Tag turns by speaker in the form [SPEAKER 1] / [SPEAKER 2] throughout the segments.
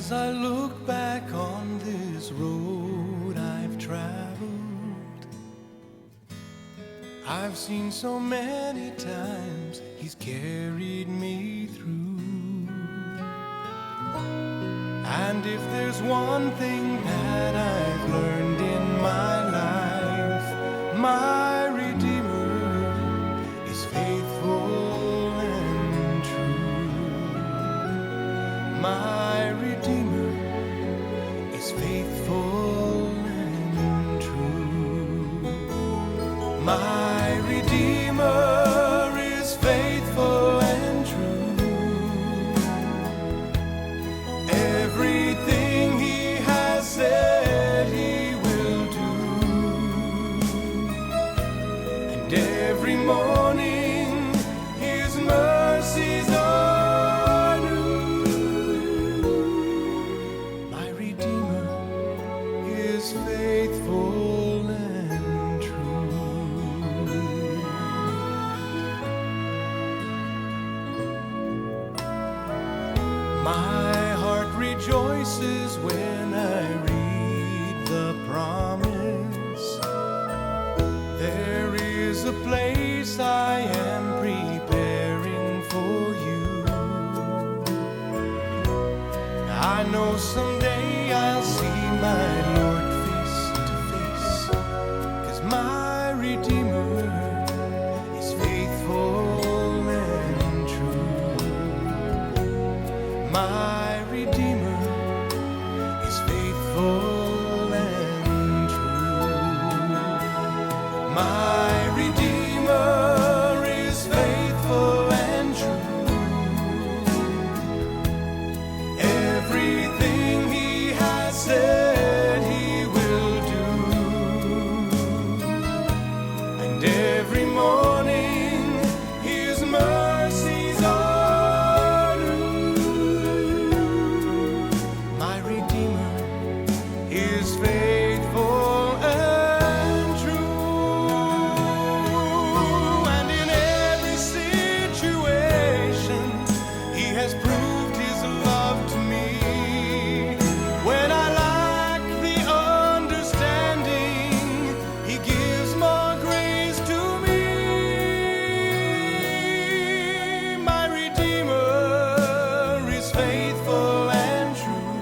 [SPEAKER 1] As I look back on this road I've traveled, I've seen so many times He's carried me through. And if there's one thing that I've learned in my life, my Redeemer is faithful and true. My Redeemer is faithful and true. My Redeemer is faithful and true. Everything He has said He will do. And every morning His mercies are new. My Redeemer is faithful and true. My heart rejoices when I read the promise. There is a place I am preparing for you. I know someday I'll see my Lord face to face, 'cause my Redeemer is faithful and true. My Redeemer is faithful and true. My Redeemer is faithful and true. Everything He has said He will do. And every morning His mercies are new. My Redeemer is faithful and true. And in every situation He has proved His love to me. When I lack the understanding, He gives more grace to me. My Redeemer is faithful and true.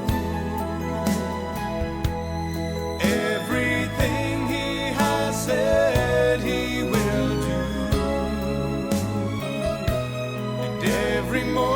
[SPEAKER 1] Everything He has said He will do. And every morning